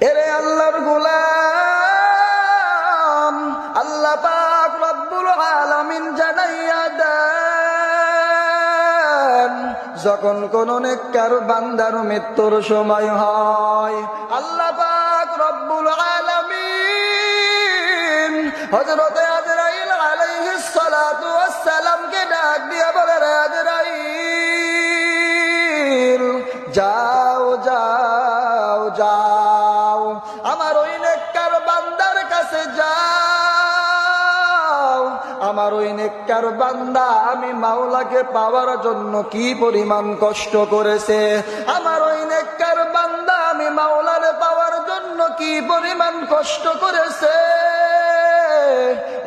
এরে আল্লাহর গোলাম, আল্লাহ পাক রব্বুল আলামিন জানাইয়া দেন, যখন কোন নেককার বান্দার মৃত্যুর সময় হয়, আল্লাহ পাক রব্বুল আলামিন হযরতে আজরাইল আলাইহিস সালাতু ওয়াস সালামকে ডাক দিয়ে বলে, রে আজরাইল, যাও যাও যাও, আমার ওই নেককার বান্দার কাছে যাও। আমার ওই নেককার বান্দা আমি মাওলাকে পাওয়ার জন্য কি পরিমাণ কষ্ট করেছে, আমার ওই নেককার বান্দা আমি মাওলারে পাওয়ার জন্য কি পরিমাণ কষ্ট করেছে।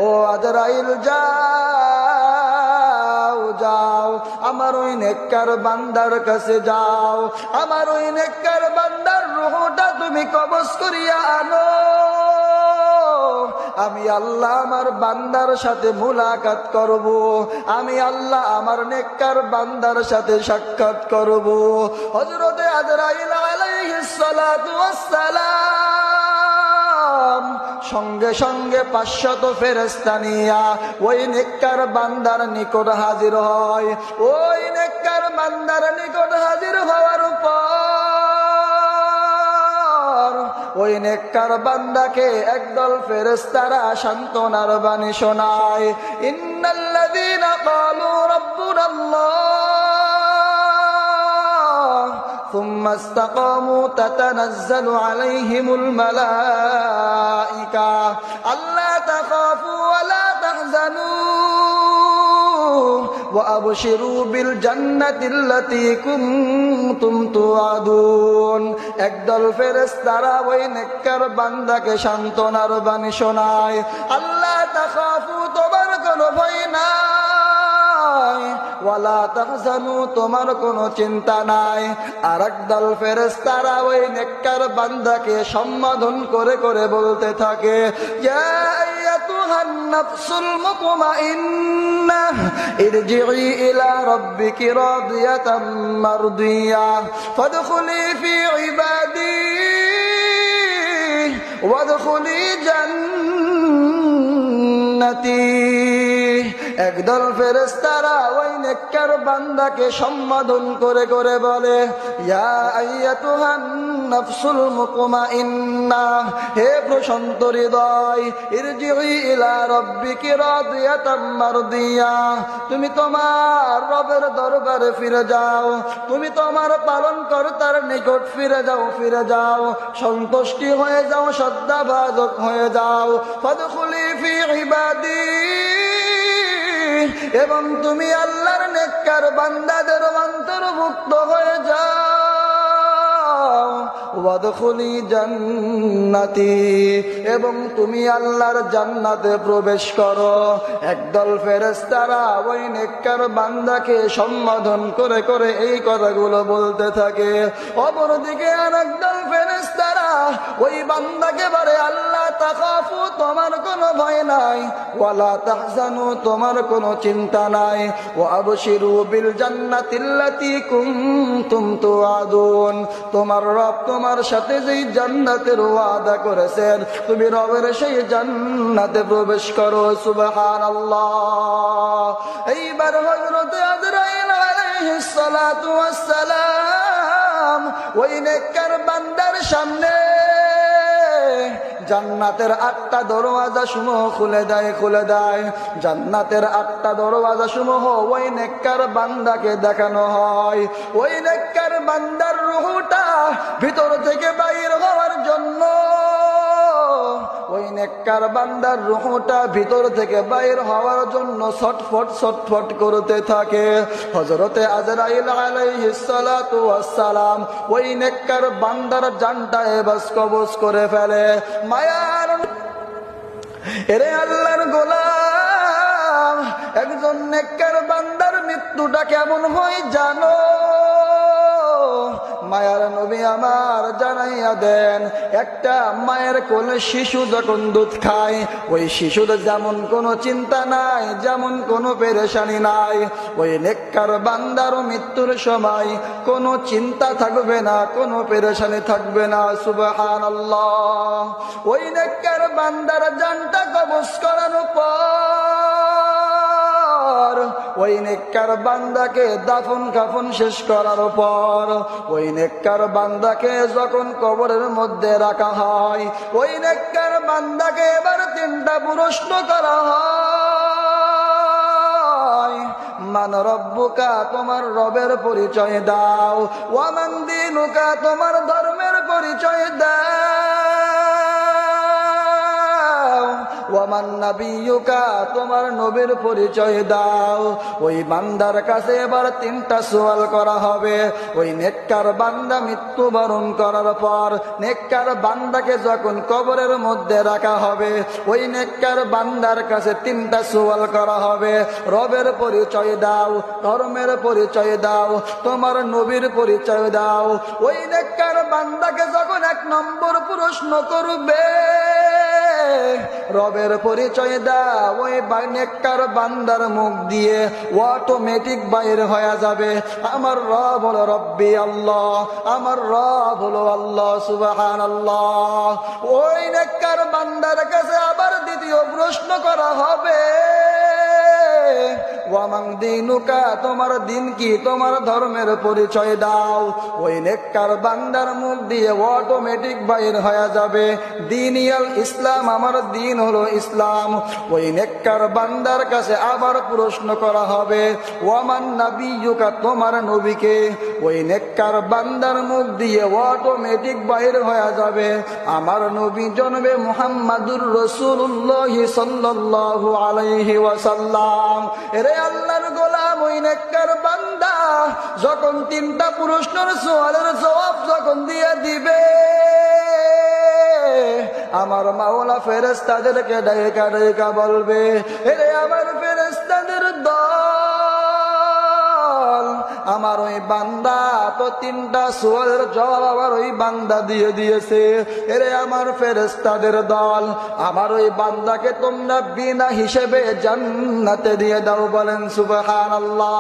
ও আজরাইল, যাও যাও, আমার ওই নেককার বান্দার কাছে যাও, আমার ওই নেককার বান্দার রূহটা তুমি কবজ করিয়া আনো। আমি আল্লাহ আমার বান্দার সাথে মুলাকাত করব, আমি আল্লাহ আমার নেককার বান্দার সাথে সাক্ষাৎ করব। হযরতে আজরাইল আলাইহিস সালাতু ওয়াস সালাম সঙ্গে সঙ্গে 500 ফেরেশতা নিয়া ওই নেককার বান্দার নিকট হাজির হয়। ওই নেককার বান্দার নিকট হাজির হওয়ার পর ওই নেককার বান্দাকে একদল ফেরেশতারা সান্ত্বনার বাণী শোনায়। ইন্নাল্লাযীনা ক্বালু রাব্বুনাল্লাহ থুম্মা ইসতাকামু তাতানাজ্জালু আলাইহিমুল মালাইকা আল্লা তাখাফু ওয়া লা তাহজানু ওয়া আবশিরু বিল জান্নাতিল্লাতী কুনতুম তুআদুন। একদল ফেরেশতারা ওই নেককার বান্দাকে সান্ত্বনার বাণী শোনায়, আল্লাহ তাখাফু, তোমার কোনো ভয় নাই, ওয়ালা তাহজানু, তোমার কোনো চিন্তা নাই। আর একদল ফেরেশতারা ওই নেককার বান্দাকে সম্বোধন করে করে বলতে থাকে, ইয়া আইয়াতুহান নাফসুল মুতমাইন্নাহ ইরজিই ইলা রাব্বিকি রাদিয়াতাম মারদিয়াহ ফাদখুলি ফি ইবাদি ওয়াদখুলি জান্নাতি। একদল ফেরেশতারা ওই নেককার বান্দাকে সম্বোধন করে করে বলে, ইয়া আইয়াতুহান নাফসুল মুতমাইন্নাহ, হে প্রশান্ত হৃদয়, ইরজিই ইলা রাব্বিকি রাদিয়াতাম মারদিয়াহ, তুমি তোমার রবের দরবারে ফিরে যাও, তুমি তোমার পালনকর্তার নিকট ফিরে যাও, ফিরে যাও, সন্তুষ্টি হয়ে যাও, শ্রদ্ধাভাজন হয়ে যাও। ফাদখুলি ফি ইবাদি, এবং তুমি আল্লাহর নেককার বান্দাদের অন্তর্ভুক্ত হয়ে যাও। ওয়াদখুলি জান্নাতি, এবং তুমি আল্লাহর জান্নাতে প্রবেশ করো। একদল ফেরেশতারা ওই নেককার বান্দাকে সম্বোধন করে করে এই কথাগুলো বলতে থাকে। অপরদিকে আরেকদল ফেরেশতারা ওই বান্দাকে বলে, আল্লাহ তাখাফু, তোমার কোনো ভয় নাই, ওয়ালা তাহজানু, তোমার কোনো চিন্তা নাই, ওয়া আবশিরু বিল জান্নাতিল্লাতী কুনতুম তুআদুন, তোমার রব তোমার সাথে যেই জান্নাতের ওয়াদা করেছেন, তুমি রবের সেই জান্নাতে প্রবেশ করো। সুবহানাল্লাহ। এইবার হযরত আজরাইল আলাইহিস সালাতু ওয়াস সালাম ওই নেককার বান্দার সামনে জান্নাতের 8টা দরওয়াজা সমূহ খুলে দেয়, খুলে দেয়। জান্নাতের 8টা দরওয়াজা সমূহ ওই নেককার বান্দাকে দেখানো হয়। ওই নেককার বান্দার রূহটা ভিতর থেকে বাইর হওয়ার জন্য, ওই নেককার বান্দার রূহটা ভিতর থেকে বাইর হওয়ার জন্য ছটফট ছটফট করতে থাকে। হযরতে আজরাইল আলাইহিস সালাতু ওয়াস সালাম ওই নেককার বান্দার জানটা এবাস কবজ করে ফেলে। মায়ার এরে আল্লাহর গোলাম, একজন নেককার বান্দার মৃত্যুটা কেমন হয় জানো? মায়ার নবী আমার জানাইয়া দেন, একটা মায়ের কোলে শিশু যখন দুধ খায়, ওই শিশুদের যেমন কোনো চিন্তা নাই, যেমন কোনো পেরেশানি নাই, ওই নেককার বান্দারও মৃত্যুর সময় কোনো চিন্তা থাকবে না, কোনো পেরেশানি থাকবে না। সুবহানাল্লাহ। ওই নেককার বান্দার জানটা কবজ করানোর পর, ওই নেককার বান্দাকে দাফন কাফন শেষ করার পর, ওই নেককার বান্দাকে যখন কবরের মধ্যে রাখা হয়, ওই নেককার বান্দাকে এবার তিনটা প্রশ্ন করা হয়। মান রব্বুকা, তোমার রবের পরিচয় দাও। ওয়ামান দীনুকা, তোমার ধর্মের পরিচয় দাও। ওয়ামান নাবিয়ুকা, তোমার নবীর পরিচয় দাও। ওই বান্দার কাছে এবার তিনটা সওয়াল করা হবে। ওই নেককার বান্দা মৃত্যুবরণ করার পর নেককার বান্দাকে যখন কবরের মধ্যে রাখা হবে, ওই নেককার বান্দার কাছে তিনটা সওয়াল করা হবে। রবের পরিচয় দাও, ধর্মের পরিচয় দাও, তোমার নবীর পরিচয় দাও। ওই নেককার বান্দাকে যখন এক নম্বর প্রশ্ন করবে, রবের পরিচয় দাও, ওই নেককার বান্দার মুখ দিয়ে অটোমেটিক বাইর হয়ে যাবে, আমার রব হলো রব্বি আল্লাহ, আমার রব হলো আল্লাহ। সুবহানাল্লাহ। ওই নেককার বান্দার কাছে আবার দ্বিতীয় প্রশ্ন করা হবে, ওয়ামান দীনুকা, তোমার দিন কি, তোমার ধর্মের পরিচয় দাও। ওই নেককার বান্দার মুখ দিয়ে অটোমেটিক বাইর হয়ে যাবে দীনিয়াল ইসলাম, আমার দিন হলো ইসলাম। ওই নেককার বান্দার কাছে আবার প্রশ্ন করা হবে, ওয়ামান নাবিয়ুকা, তোমার নবীকে। ওই নেককার বান্দার মুখ দিয়ে অটোমেটিক বাইর হয়ে যাবে আমার নবী জনাবে মুহাম্মাদুর রাসূলুল্লাহ সাল্লাল্লাহু আলাইহি ওয়াসাল্লাম। এরে আল্লাহর গোলাম, ওই নেককার বান্দা যখন তিনটা প্রশ্নের সওয়ালের জবাব যখন দিয়ে দিবে, আমার মাওলা ফেরেশতাদেরকে ডাইকা ডাইকা বলবে, এরে আমার ফেরেশতাদের দল, আমার ওই বান্দা তো তিনটা সওয়ালের জবাব আমার ওই বান্দা দিয়ে দিয়েছে। এরে আমার ফেরেশতাদের দল, আমার ওই বান্দাকে তোমরা বিনা হিসেবে জান্নাতে দিয়ে দাও। বলেন সুবহানাল্লাহ।